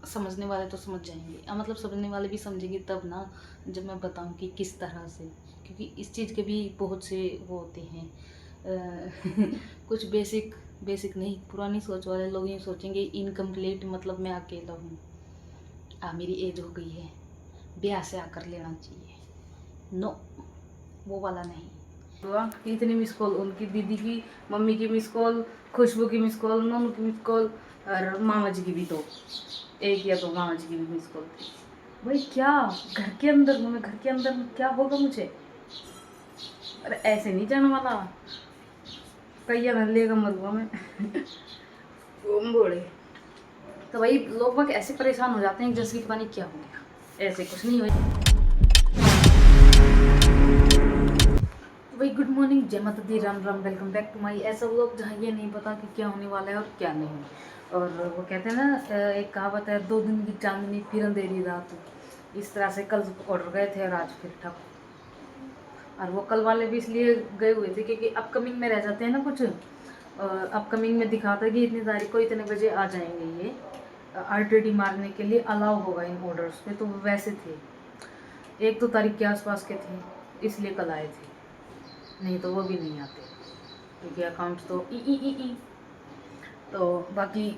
समझने वाले तो समझ जाएंगे, मतलब समझने वाले भी समझेंगे तब ना, जब मैं बताऊं कि किस तरह से। क्योंकि इस चीज़ के भी बहुत से वो होते हैं कुछ बेसिक बेसिक नहीं, पुरानी सोच वाले लोग ये सोचेंगे इनकम्प्लीट मतलब मैं अकेला हूँ, मेरी एज हो गई है, ब्याह से आकर लेना चाहिए। नो, वो वाला नहीं। हुआ इतनी मिस कॉल, उनकी दीदी की, मम्मी की मिस कॉल, खुशबू की मिस कॉल, नोनू की मिस कॉल, और मामा जी की भी, तो एक या तो मामा जी की भी मिस कॉल थी। भाई क्या, घर के अंदर हूँ मैं, घर के अंदर क्या होगा मुझे? अरे ऐसे नहीं जाने वाला, कैया न लेगा मरुआ में बोले। तो भाई लोग बाग ऐसे परेशान हो जाते हैं जैसे कि पता नहीं क्या हो गया, ऐसे कुछ नहीं हो। भाई गुड मॉर्निंग, जय माता दी, Ram Ram, welcome back to my ऐसा व्लॉग जहाँ ये नहीं पता कि क्या होने वाला है और क्या नहीं। और वो कहते हैं ना, एक कहावत है, 2 दिन की चांदनी फिर अंधेरी रात। इस तरह से कल ऑर्डर गए थे और आज फिर ठप। और वो कल वाले भी इसलिए गए हुए थे क्योंकि अपकमिंग में रह जाते हैं ना कुछ, और अपकमिंग में दिखाता है कि इतनी तारीख को इतने बजे आ जाएंगे ये, RTD मारने के लिए अलाउ होगा इन ऑर्डर्स पे। तो वो वैसे थे 1-2 तारीख के आसपास के थे, इसलिए कल आए थे, नहीं तो वो भी नहीं आते क्योंकि अकाउंट्स तो ई। तो बाकी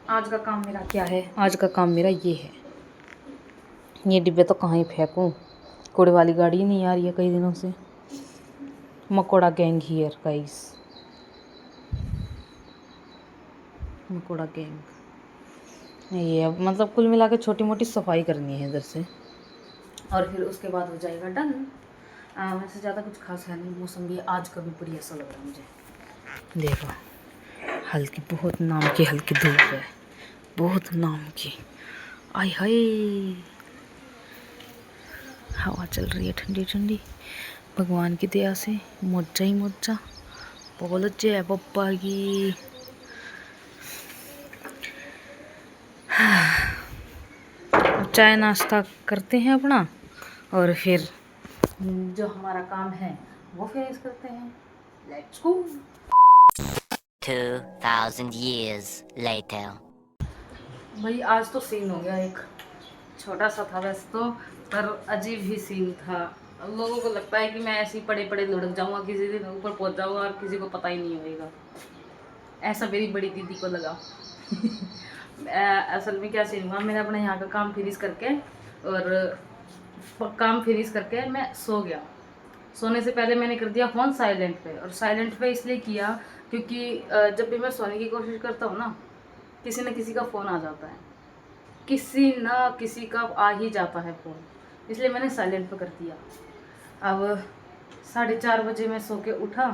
आज का काम मेरा क्या है, आज का काम मेरा ये है, ये डिब्बे तो कहाँ ही फेंकूँ, कूड़े वाली गाड़ी नहीं आ रही है कई दिनों से। मकोड़ा गैंग हियर गाइस, मकोड़ा गैंग ये अब मतलब कुल मिला के छोटी मोटी सफाई करनी है इधर से, और फिर उसके बाद हो जाएगा डन। वैसे ज़्यादा कुछ खास है नहीं, मौसम भी आज का भी बढ़िया सा लग रहा है मुझे। देखो हल्की, बहुत नाम की हल्की धूप है, बहुत नाम की। आय हाय, हवा चल रही है ठंडी ठंडी, भगवान की दया से मोजा ही मोजा बोल जय बप्पा की। चाय नाश्ता करते हैं अपना, और फिर जो हमारा काम है वो फिनिश करते हैं। Let's go. 2000 years later. भाई आज तो सीन हो गया एक, छोटा सा था वैसे तो, पर अजीब ही सीन था। लोगों को लगता है कि मैं ऐसे ही पड़े पड़े लुढ़क जाऊंगा, किसी दिन ऊपर पहुंच जाऊंगा और किसी को पता ही नहीं होगा। ऐसा मेरी बड़ी दीदी को लगा असल में क्या सीन हुआ, मैंने अपने यहाँ का काम फिनिश करके, और काम फिनिश करके मैं सो गया। सोने से पहले मैंने कर दिया फ़ोन साइलेंट पे, और साइलेंट पे इसलिए किया क्योंकि जब भी मैं सोने की कोशिश करता हूँ ना, किसी न किसी का फ़ोन आ जाता है, किसी ना किसी का आ ही जाता है फ़ोन, इसलिए मैंने साइलेंट पे कर दिया। अब 4:30 बजे मैं सो के उठा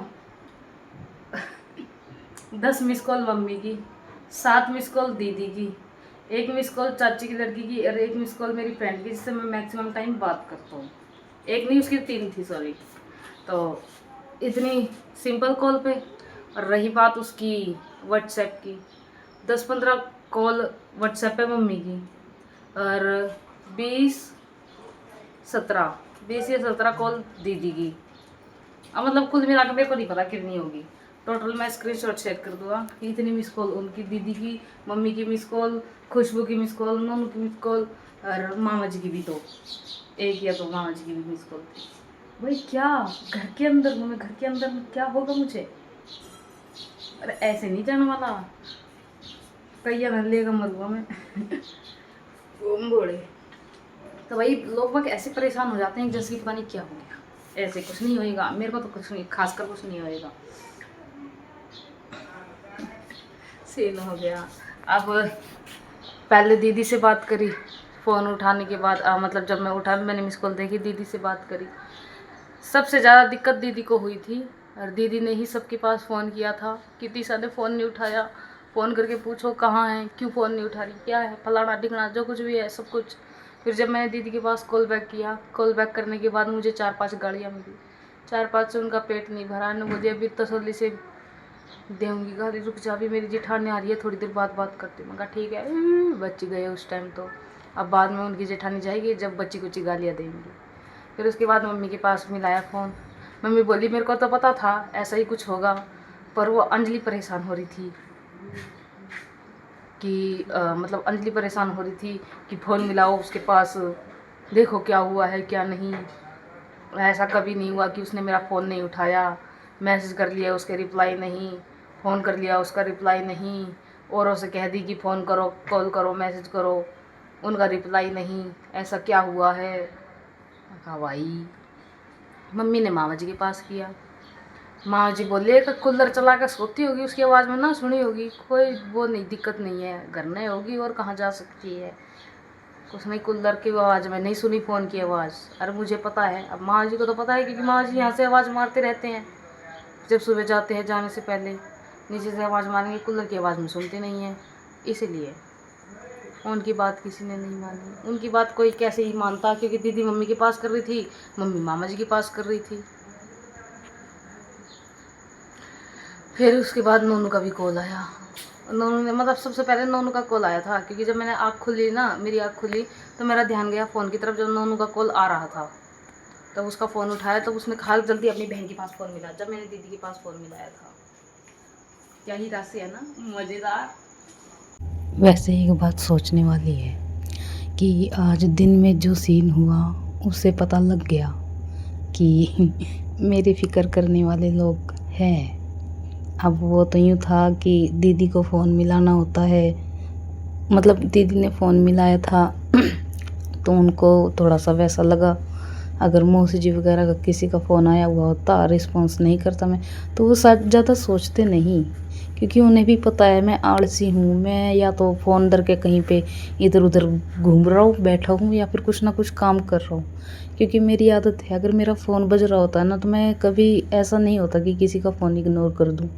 10 मिस कॉल मम्मी की, 7 मिस कॉल दीदी की, 1 मिस कॉल चाची की लड़की की, और 1 मिस कॉल मेरी फ्रेंड की जिससे मैं मैक्सिमम टाइम बात करता हूँ। एक नहीं, उसकी 3 थी, सॉरी। तो इतनी सिंपल कॉल पे, और रही बात उसकी व्हाट्सएप की, 10-15 कॉल व्हाट्सएप पे मम्मी की, और 20 या 17 कॉल दीदी की। अब मतलब कुल मिला के मेरे को नहीं पता कितनी होगी टोटल। मैं स्क्रीनशॉट शेयर कर दूँगा कि इतनी मिस कॉल उनकी, दीदी की, मम्मी की मिस कॉल, खुशबू की मिस कॉल, नोनू की मिस कॉल, और मामा जी की भी, तो एक या तो मामा जी की भी मिस कॉल थी। भाई क्या, घर के अंदर हूँ मैं, घर के अंदर क्या होगा मुझे? अरे ऐसे नहीं जाने वाला, कैया न लेगा मरुआ में बोले। तो भाई लोग बाग ऐसे परेशान हो जाते हैं जैसे कि पता नहीं क्या हो गया, ऐसे कुछ नहीं होएगा, मेरे को तो कुछ नहीं, खासकर कुछ नहीं होएगा। सीन हो गया। अब पहले दीदी से बात करी, फ़ोन उठाने के बाद मतलब जब मैं उठा, मैंने मिस कॉल देखी, दीदी से बात करी। सबसे ज़्यादा दिक्कत दीदी को हुई थी, और दीदी ने ही सबके पास फ़ोन किया था। कितनी सारे फ़ोन नहीं उठाया, फ़ोन करके पूछो कहाँ हैं, क्यों फ़ोन नहीं उठा रही, क्या है, फलाना ढिकना, जो कुछ भी है सब कुछ। फिर जब मैंने दीदी के पास कॉल बैक किया, कॉल बैक करने के बाद मुझे 4-5 गालियाँ मिली, 4-5 से उनका पेट नहीं भरा। ने मुझे अभी तसल्ली से देंगी गाली, रुक जा अभी मेरी जेठानी आ रही है, थोड़ी देर बाद बात करती हूँ। मैं कहा ठीक है, बच गए उस टाइम तो। अब बाद में उनकी जेठानी जाएगी जब बच्ची कुची गालियाँ देंगी। फिर उसके बाद मम्मी के पास मिलाया फ़ोन, मम्मी बोली मेरे को तो पता था ऐसा ही कुछ होगा, पर वो अंजलि परेशान हो रही थी कि मतलब अंजलि परेशान हो रही थी कि फ़ोन मिलाओ उसके पास, देखो क्या हुआ है क्या नहीं। ऐसा कभी नहीं हुआ कि उसने मेरा फ़ोन नहीं उठाया, मैसेज कर लिया उसके रिप्लाई नहीं, फ़ोन कर लिया उसका रिप्लाई नहीं, औरों से कह दी कि फ़ोन करो, कॉल करो, मैसेज करो, उनका रिप्लाई नहीं। ऐसा क्या हुआ है? कहा भाई मम्मी ने मामा जी के पास किया। मामा जी बोले कि कूलर चला कर सोती होगी, उसकी आवाज़ में ना सुनी होगी, कोई वो नहीं, दिक्कत नहीं है, घर में होगी और कहाँ जा सकती है। कुछ नहीं, कूलर की आवाज़ में नहीं सुनी फ़ोन की आवाज़। अरे मुझे पता है, अब माँ जी को तो पता है क्योंकि माँ जी यहाँ से आवाज़ मारते रहते हैं जब सुबह जाते हैं, जाने से पहले नीचे से आवाज़ मारेंगे, कूलर की आवाज़ में सुनते नहीं हैं। इसीलिए उनकी बात किसी ने नहीं मानी। उनकी बात कोई कैसे ही मानता, क्योंकि दीदी मम्मी के पास कर रही थी, मम्मी मामा जी के पास कर रही थी। फिर उसके बाद नोनू का भी कॉल आया। नोनू ने मतलब सबसे पहले नोनू का कॉल आया था, क्योंकि जब मैंने आँख खुली ना, मेरी आँख खुली तो मेरा ध्यान गया फ़ोन की तरफ। जब नोनू का कॉल आ रहा था तब उसका फ़ोन उठाया, तब उसने कहा जल्दी अपनी बहन के पास फ़ोन मिला। जब मैंने दीदी के पास फ़ोन मिलाया था, क्या ही राशि है ना, मज़ेदार। वैसे एक बात सोचने वाली है कि आज दिन में जो सीन हुआ उससे पता लग गया कि मेरी फ़िक्र करने वाले लोग हैं। अब वो तो यूँ था कि दीदी को फ़ोन मिलाना होता है, मतलब दीदी ने फ़ोन मिलाया था तो उनको थोड़ा सा वैसा लगा। अगर मौसी जी वगैरह का किसी का फ़ोन आया हुआ होता, रिस्पॉन्स नहीं करता मैं, तो वो ज़्यादा सोचते नहीं, क्योंकि उन्हें भी पता है मैं आलसी हूँ। मैं या तो फ़ोन धर के कहीं पे इधर उधर घूम रहा हूँ, बैठा हूँ, या फिर कुछ ना कुछ काम कर रहा हूँ, क्योंकि मेरी आदत है। अगर मेरा फ़ोन बज रहा होता है ना, तो मैं कभी ऐसा नहीं होता कि किसी का फ़ोन इग्नोर कर दूँ।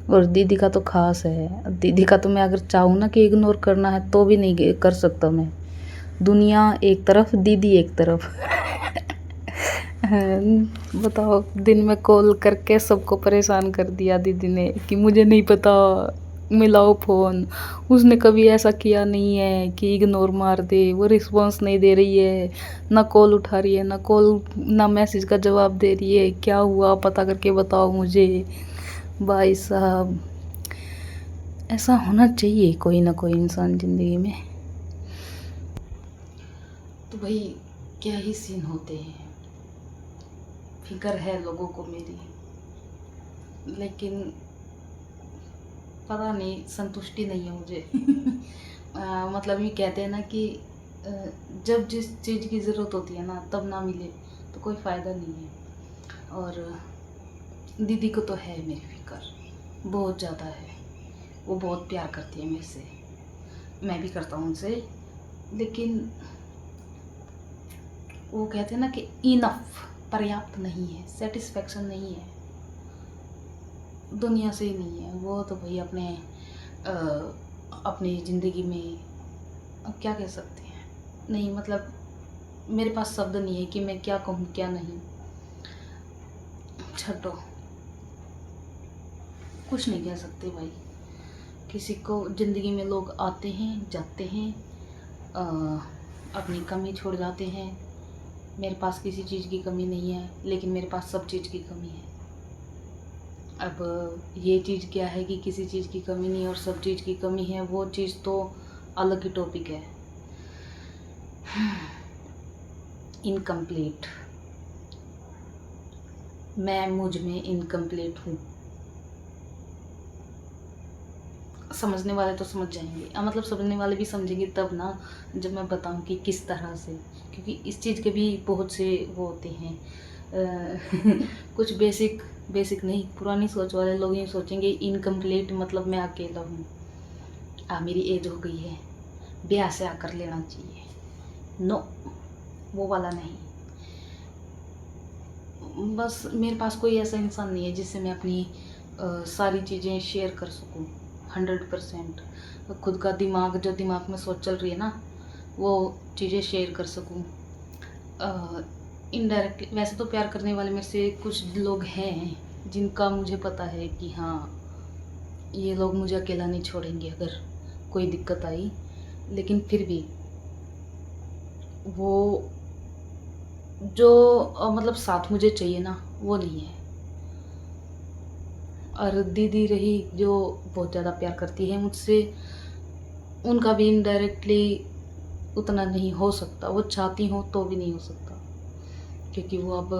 और दीदी का तो ख़ास है, दीदी का तो मैं अगर चाहूँ ना कि इग्नोर करना है तो भी नहीं कर सकता मैं। दुनिया एक तरफ, दीदी एक तरफ। बताओ, दिन में कॉल करके सबको परेशान कर दिया दीदी ने कि मुझे नहीं पता, मिलाओ फ़ोन। उसने कभी ऐसा किया नहीं है कि इग्नोर मार दे, वो रिस्पॉन्स नहीं दे रही है, ना कॉल उठा रही है, ना मैसेज का जवाब दे रही है। क्या हुआ पता करके बताओ मुझे। भाई साहब, ऐसा होना चाहिए कोई ना कोई इंसान ज़िंदगी में। तो भाई क्या ही सीन होते हैं। फिक्र है लोगों को मेरी, लेकिन पता नहीं, संतुष्टि नहीं है मुझे। मतलब ये कहते हैं ना कि जब जिस चीज़ की ज़रूरत होती है ना, तब ना मिले तो कोई फ़ायदा नहीं है। और दीदी को तो है मेरी फिक्र, बहुत ज़्यादा है। वो बहुत प्यार करती है मेरे से, मैं भी करता हूँ उनसे, लेकिन वो कहते हैं ना कि इनफ, पर्याप्त नहीं है, सेटिस्फेक्शन नहीं है, दुनिया से ही नहीं है। वो तो भाई अपनी ज़िंदगी में अब क्या कह सकते हैं, नहीं मतलब मेरे पास शब्द नहीं है कि मैं क्या कहूँ क्या नहीं। छोड़ो, कुछ नहीं कह सकते भाई। किसी को ज़िंदगी में लोग आते हैं जाते हैं, अपनी कमी छोड़ जाते हैं। मेरे पास किसी चीज़ की कमी नहीं है, लेकिन मेरे पास सब चीज़ की कमी है। अब ये चीज़ क्या है कि किसी चीज़ की कमी नहीं और सब चीज़ की कमी है, वो चीज़ तो अलग ही टॉपिक है। इनकम्प्लीट, मैं मुझ में इनकम्प्लीट हूँ। समझने वाले तो समझ जाएंगे, मतलब समझने वाले भी समझेंगे तब ना, जब मैं बताऊँ कि किस तरह से, क्योंकि इस चीज़ के भी बहुत से वो होते हैं। कुछ बेसिक नहीं, पुरानी सोच वाले लोग ये सोचेंगे इनकम्प्लीट मतलब मैं अकेला हूँ, मेरी एज हो गई है, ब्याह से आकर लेना चाहिए। नो, वो वाला नहीं। बस मेरे पास कोई ऐसा इंसान नहीं है जिससे मैं अपनी सारी चीज़ें शेयर कर सकूं 100%। खुद का दिमाग, जो दिमाग में सोच चल रही है ना, वो चीज़ें शेयर कर सकूं। इनडायरेक्टली वैसे तो प्यार करने वाले मेरे से कुछ लोग हैं जिनका मुझे पता है कि हाँ, ये लोग मुझे अकेला नहीं छोड़ेंगे अगर कोई दिक्कत आई, लेकिन फिर भी वो जो मतलब साथ मुझे चाहिए ना, वो नहीं है। और दीदी रही जो बहुत ज़्यादा प्यार करती है मुझसे, उनका भी इनडायरेक्टली उतना नहीं हो सकता, वो चाहती हो तो भी नहीं हो सकता, क्योंकि वो अब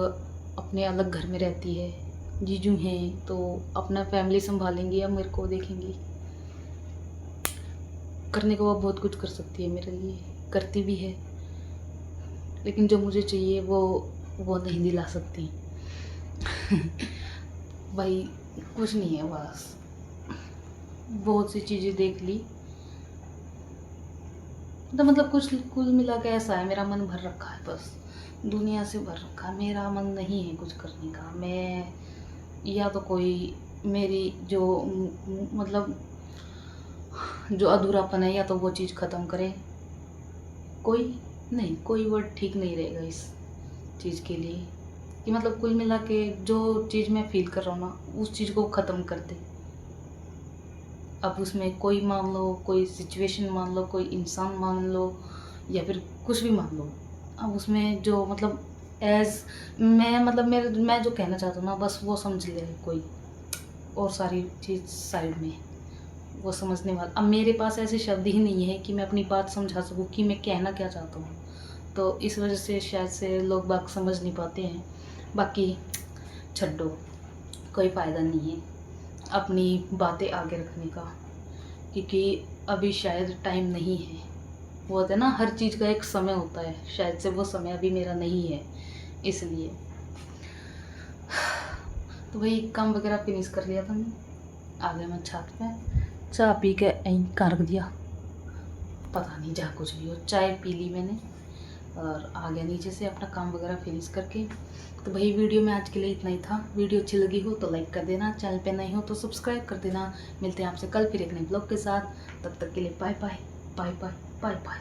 अपने अलग घर में रहती है। जीजू हैं तो अपना फैमिली संभालेंगी या मेरे को देखेंगी। करने को वो बहुत कुछ कर सकती है मेरे लिए, करती भी है, लेकिन जो मुझे चाहिए वो नहीं दिला सकती। भाई कुछ नहीं है, बस बहुत सी चीज़ें देख ली, तो मतलब कुछ कुल मिला के ऐसा है, मेरा मन भर रखा है, बस दुनिया से भर रखा है। मेरा मन नहीं है कुछ करने का। मैं या तो कोई मेरी जो मतलब जो अधूरापन है, या तो वो चीज़ ख़त्म करे। कोई वर्ड ठीक नहीं रहेगा इस चीज़ के लिए, कि मतलब कुल मिला के जो चीज़ मैं फील कर रहा हूँ ना, उस चीज़ को ख़त्म कर दे। अब उसमें कोई मान लो, कोई सिचुएशन मान लो, कोई इंसान मान लो, या फिर कुछ भी मान लो। अब उसमें जो मतलब मैं जो कहना चाहता हूँ ना, बस वो समझ ले कोई, और सारी चीज़ साइड में, वो समझने वाला। अब मेरे पास ऐसे शब्द ही नहीं है कि मैं अपनी बात समझा सकूँ कि मैं कहना क्या चाहता हूँ, तो इस वजह से शायद से लोग बात समझ नहीं पाते हैं। बाकी छड्डो, कोई फ़ायदा नहीं है अपनी बातें आगे रखने का, क्योंकि अभी शायद टाइम नहीं है। वो होता है ना, हर चीज़ का एक समय होता है, शायद से वो समय अभी मेरा नहीं है, इसलिए। तो वही काम वगैरह फिनिश कर लिया था मैं, आ गया मैं छत पे, चाय पी के यहीं कर रख दिया, पता नहीं जहाँ कुछ भी हो, चाय पी ली मैंने और आ गया नीचे से अपना काम वगैरह फिनिश करके। तो भाई वीडियो में आज के लिए इतना ही था। वीडियो अच्छी लगी हो तो लाइक कर देना, चैनल पे नए हो तो सब्सक्राइब कर देना। मिलते हैं आपसे कल फिर एक नए ब्लॉग के साथ, तब तक के लिए bye bye bye bye bye bye.